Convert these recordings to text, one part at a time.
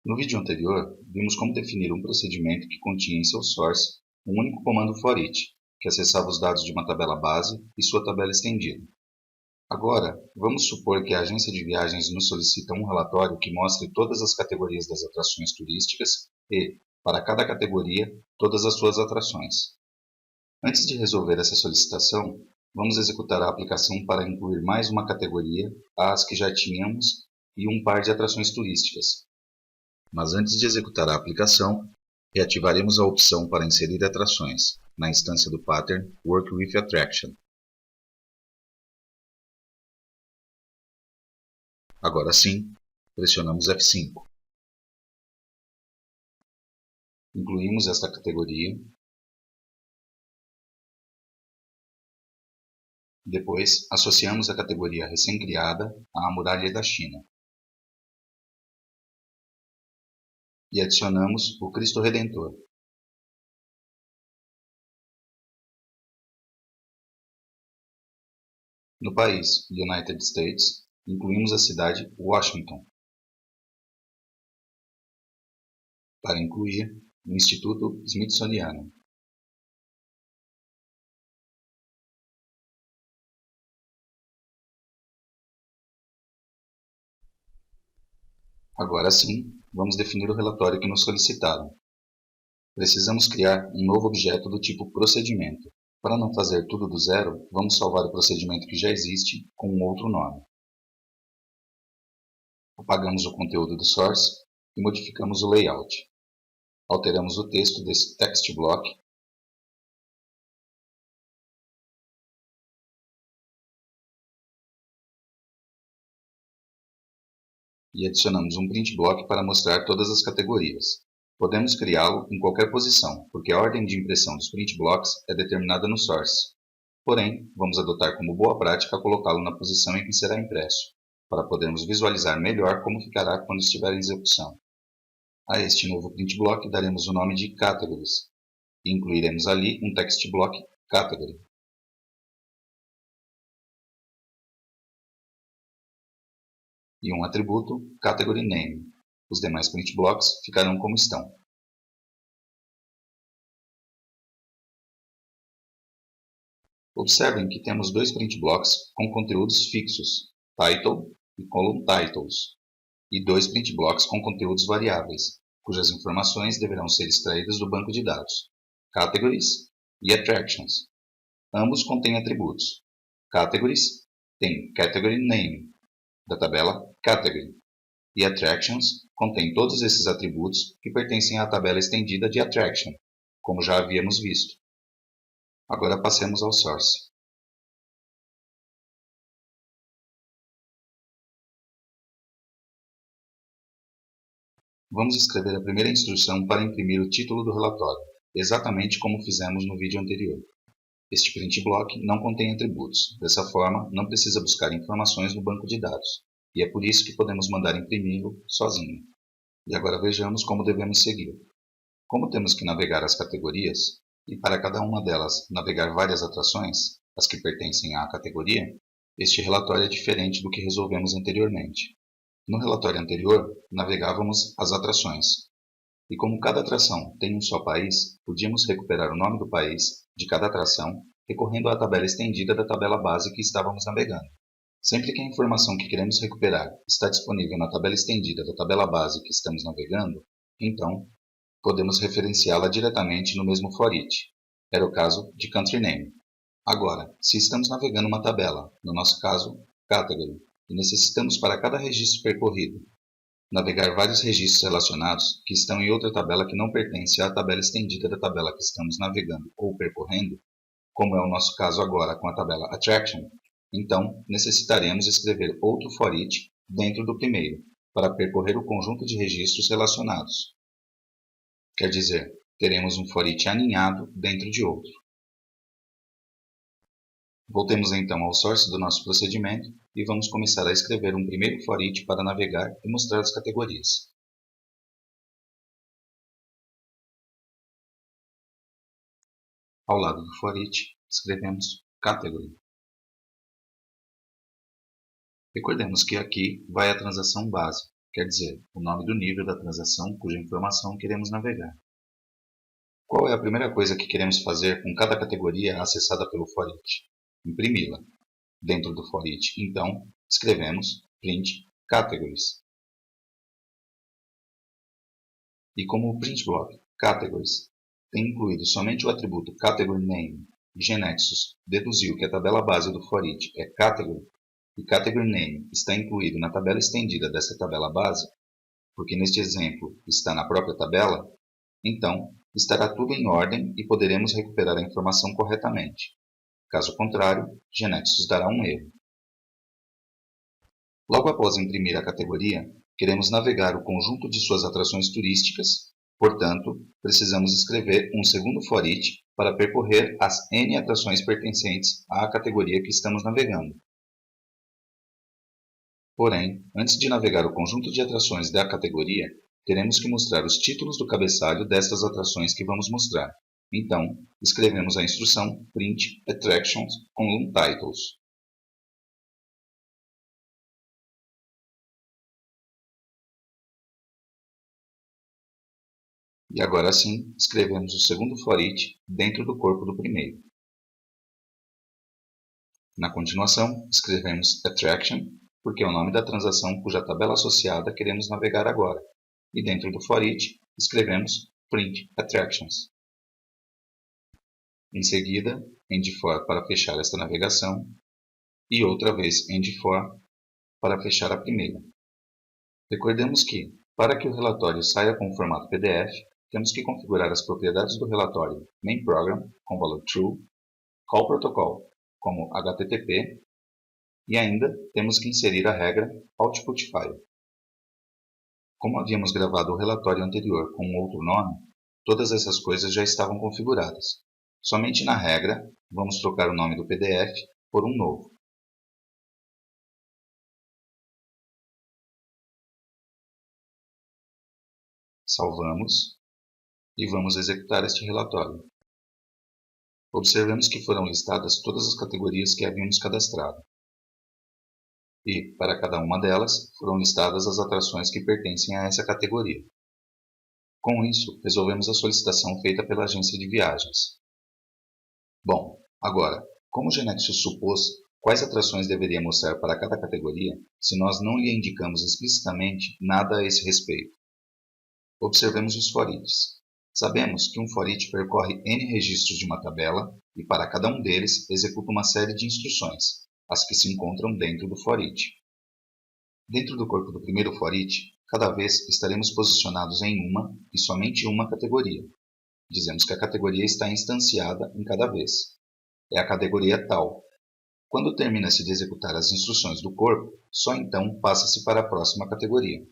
No vídeo anterior, vimos como definir um procedimento que continha em seu source um único comando for each, que acessava os dados de uma tabela base e sua tabela estendida. Agora, vamos supor que a agência de viagens nos solicita um relatório que mostre todas as categorias das atrações turísticas e, para cada categoria, todas as suas atrações. Antes de resolver essa solicitação, vamos executar a aplicação para incluir mais uma categoria às que já tínhamos e um par de atrações turísticas. Mas antes de executar a aplicação, reativaremos a opção para inserir atrações na instância do pattern Work with Attraction. Agora sim, pressionamos F5. Incluímos esta categoria. Depois, associamos a categoria recém-criada à Muralha da China. E adicionamos o Cristo Redentor. No país United States, incluímos a cidade Washington. Para incluir o Instituto Smithsoniano. Agora sim, vamos definir o relatório que nos solicitaram. Precisamos criar um novo objeto do tipo procedimento. Para não fazer tudo do zero, vamos salvar o procedimento que já existe com um outro nome. Apagamos o conteúdo do source e modificamos o layout. Alteramos o texto desse text block e adicionamos um print block para mostrar todas as categorias. Podemos criá-lo em qualquer posição, porque a ordem de impressão dos print blocks é determinada no source. Porém, vamos adotar como boa prática colocá-lo na posição em que será impresso, para podermos visualizar melhor como ficará quando estiver em execução. A este novo print block daremos o nome de Categories e incluiremos ali um text block Category. E um atributo Category Name. Os demais print blocks ficarão como estão. Observem que temos dois print blocks com conteúdos fixos, Title e Column Titles, e dois print blocks com conteúdos variáveis, cujas informações deverão ser extraídas do banco de dados, Categories e Attractions. Ambos contêm atributos. Categories tem Category Name, da tabela Category, e Attractions contém todos esses atributos que pertencem à tabela estendida de Attraction, como já havíamos visto. Agora passemos ao source. Vamos escrever a primeira instrução para imprimir o título do relatório, exatamente como fizemos no vídeo anterior. Este print block não contém atributos, dessa forma não precisa buscar informações no banco de dados, e é por isso que podemos mandar imprimi-lo sozinho. E agora vejamos como devemos seguir. Como temos que navegar as categorias, e para cada uma delas navegar várias atrações, as que pertencem à categoria, este relatório é diferente do que resolvemos anteriormente. No relatório anterior, navegávamos as atrações, e como cada atração tem um só país, podíamos recuperar o nome do país de cada atração recorrendo à tabela estendida da tabela base que estávamos navegando. Sempre que a informação que queremos recuperar está disponível na tabela estendida da tabela base que estamos navegando, então podemos referenciá-la diretamente no mesmo for each. Era o caso de Country Name. Agora, se estamos navegando uma tabela, no nosso caso, Category, e necessitamos para cada registro percorrido navegar vários registros relacionados que estão em outra tabela que não pertence à tabela estendida da tabela que estamos navegando ou percorrendo, como é o nosso caso agora com a tabela Attraction, então necessitaremos escrever outro for each dentro do primeiro, para percorrer o conjunto de registros relacionados. Quer dizer, teremos um for each aninhado dentro de outro. Voltemos então ao source do nosso procedimento e vamos começar a escrever um primeiro for each para navegar e mostrar as categorias. Ao lado do for each, escrevemos Category. Recordemos que aqui vai a transação base, quer dizer, o nome do nível da transação cuja informação queremos navegar. Qual é a primeira coisa que queremos fazer com cada categoria acessada pelo foreach? Imprimi-la. Dentro do foreach, então, escrevemos print categories. E como o print block categories tem incluído somente o atributo category name, Genexus deduziu que a tabela base do foreach é category e category name está incluído na tabela estendida dessa tabela base, porque neste exemplo está na própria tabela, então estará tudo em ordem e poderemos recuperar a informação corretamente. Caso contrário, Genexus dará um erro. Logo após imprimir a categoria, queremos navegar o conjunto de suas atrações turísticas, portanto, precisamos escrever um segundo foreach para percorrer as N atrações pertencentes à categoria que estamos navegando. Porém, antes de navegar o conjunto de atrações da categoria, teremos que mostrar os títulos do cabeçalho destas atrações que vamos mostrar. Então, escrevemos a instrução print attractions com titles. E agora sim, escrevemos o segundo foreach dentro do corpo do primeiro. Na continuação, escrevemos attraction, porque é o nome da transação cuja tabela associada queremos navegar agora. E dentro do foreach, escrevemos print attractions. Em seguida, end for para fechar esta navegação e outra vez end for para fechar a primeira. Recordemos que, para que o relatório saia com o formato PDF, temos que configurar as propriedades do relatório MainProgram com valor true, callProtocol como HTTP e ainda temos que inserir a regra OutputFile. Como havíamos gravado o relatório anterior com um outro nome, todas essas coisas já estavam configuradas. Somente na regra, vamos trocar o nome do PDF por um novo. Salvamos e vamos executar este relatório. Observemos que foram listadas todas as categorias que havíamos cadastrado. E, para cada uma delas, foram listadas as atrações que pertencem a essa categoria. Com isso, resolvemos a solicitação feita pela agência de viagens. Bom, agora, como o Genexus supôs quais atrações deveria mostrar para cada categoria, se nós não lhe indicamos explicitamente nada a esse respeito? Observemos os foreachs. Sabemos que um foreach percorre N registros de uma tabela e para cada um deles executa uma série de instruções, as que se encontram dentro do foreach. Dentro do corpo do primeiro foreach, cada vez estaremos posicionados em uma e somente uma categoria. Dizemos que a categoria está instanciada em cada vez. É a categoria tal. Quando termina-se de executar as instruções do corpo, só então passa-se para a próxima categoria.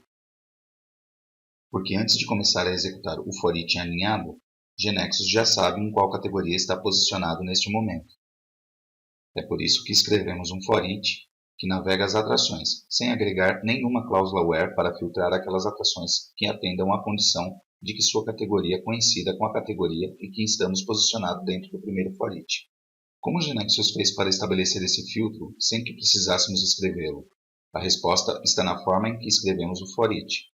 Porque antes de começar a executar o foreach alinhado, Genexus já sabe em qual categoria está posicionado neste momento. É por isso que escrevemos um foreach que navega as atrações, sem agregar nenhuma cláusula where para filtrar aquelas atrações que atendam à condição de que sua categoria coincida com a categoria em que estamos posicionados dentro do primeiro foreach. Como o Genexus fez para estabelecer esse filtro sem que precisássemos escrevê-lo? A resposta está na forma em que escrevemos o foreach.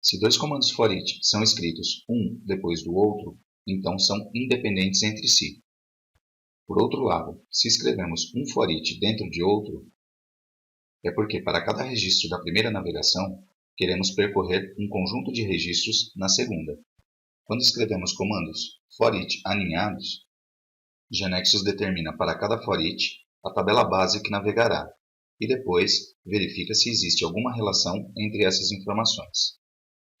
Se dois comandos foreach são escritos um depois do outro, então são independentes entre si. Por outro lado, se escrevemos um foreach dentro de outro, é porque para cada registro da primeira navegação, queremos percorrer um conjunto de registros na segunda. Quando escrevemos comandos foreach alinhados, Genexus determina para cada foreach a tabela base que navegará, e depois verifica se existe alguma relação entre essas informações.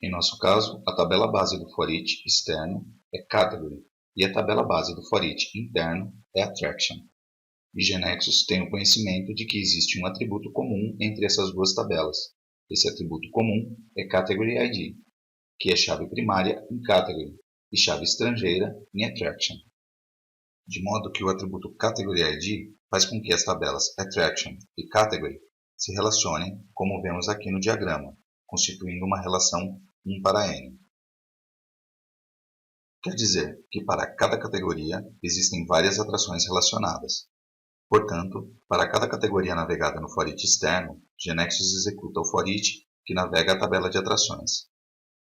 Em nosso caso, a tabela base do foreach externo é category e a tabela base do foreach interno é attraction. E Genexus tem o conhecimento de que existe um atributo comum entre essas duas tabelas. Esse atributo comum é category ID, que é chave primária em category e chave estrangeira em attraction. De modo que o atributo category ID faz com que as tabelas attraction e category se relacionem como vemos aqui no diagrama, constituindo uma relação 1 para n. Quer dizer que para cada categoria existem várias atrações relacionadas. Portanto, para cada categoria navegada no for each externo, GeneXus executa o for each que navega a tabela de atrações,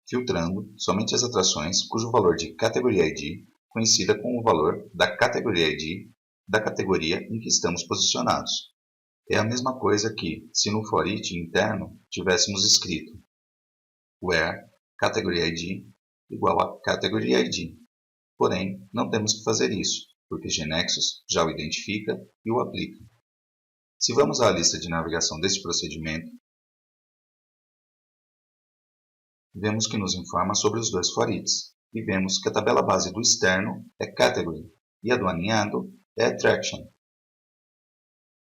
filtrando somente as atrações cujo valor de Category ID coincida com o valor da Category ID da categoria em que estamos posicionados. É a mesma coisa que, se no for each interno tivéssemos escrito where Category ID igual a Category ID. Porém, não temos que fazer isso, porque GeneXus já o identifica e o aplica. Se vamos à lista de navegação deste procedimento, vemos que nos informa sobre os dois for eachs, e vemos que a tabela base do externo é Category e a do aninhado é Attraction.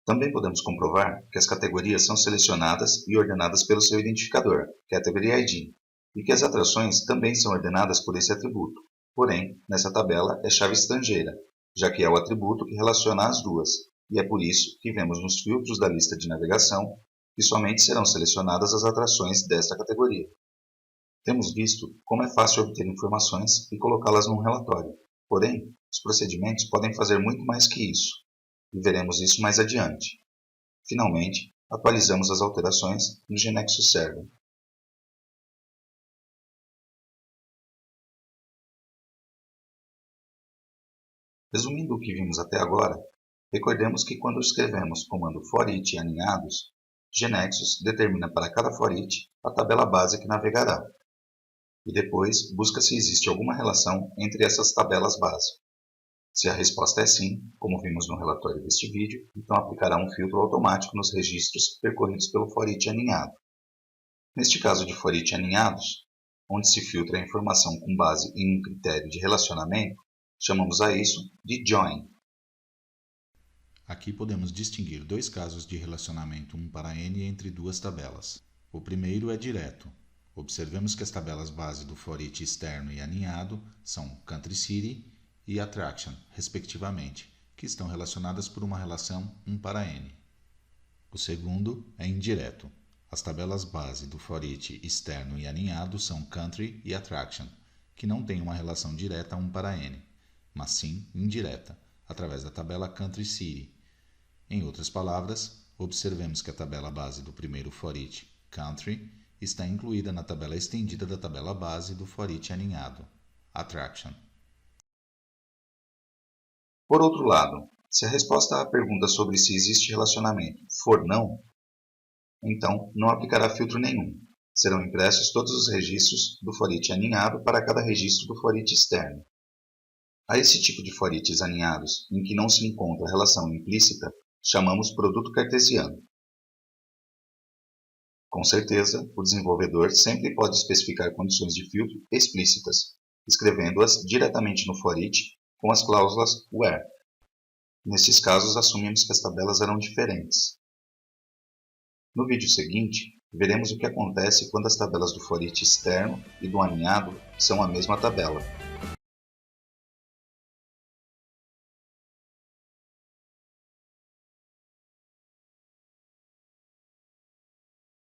Também podemos comprovar que as categorias são selecionadas e ordenadas pelo seu identificador, Category ID, e que as atrações também são ordenadas por esse atributo. Porém, nessa tabela é chave estrangeira, já que é o atributo que relaciona as duas, e é por isso que vemos nos filtros da lista de navegação que somente serão selecionadas as atrações desta categoria. Temos visto como é fácil obter informações e colocá-las num relatório, porém, os procedimentos podem fazer muito mais que isso, e veremos isso mais adiante. Finalmente, atualizamos as alterações no GeneXus Server. Resumindo o que vimos até agora, recordemos que quando escrevemos o comando for each aninhados, GeneXus determina para cada for each a tabela base que navegará, e depois busca se existe alguma relação entre essas tabelas base. Se a resposta é sim, como vimos no relatório deste vídeo, então aplicará um filtro automático nos registros percorridos pelo for each aninhado. Neste caso de for each aninhados, onde se filtra a informação com base em um critério de relacionamento, chamamos a isso de join. Aqui podemos distinguir dois casos de relacionamento 1 para n entre duas tabelas. O primeiro é direto. Observemos que as tabelas base do for each externo e aninhado são Country City e Attraction, respectivamente, que estão relacionadas por uma relação 1 para n. O segundo é indireto. As tabelas base do for each externo e aninhado são Country e Attraction, que não têm uma relação direta 1 para n, mas sim indireta, através da tabela Country City. Em outras palavras, observemos que a tabela base do primeiro for each, Country, está incluída na tabela estendida da tabela base do for each aninhado, Attraction. Por outro lado, se a resposta à pergunta sobre se existe relacionamento for não, então não aplicará filtro nenhum. Serão impressos todos os registros do for each aninhado para cada registro do for each externo. A esse tipo de for eachs aninhados, em que não se encontra relação implícita, chamamos produto cartesiano. Com certeza, o desenvolvedor sempre pode especificar condições de filtro explícitas, escrevendo-as diretamente no for each com as cláusulas where. Nesses casos, assumimos que as tabelas eram diferentes. No vídeo seguinte, veremos o que acontece quando as tabelas do for each externo e do aninhado são a mesma tabela.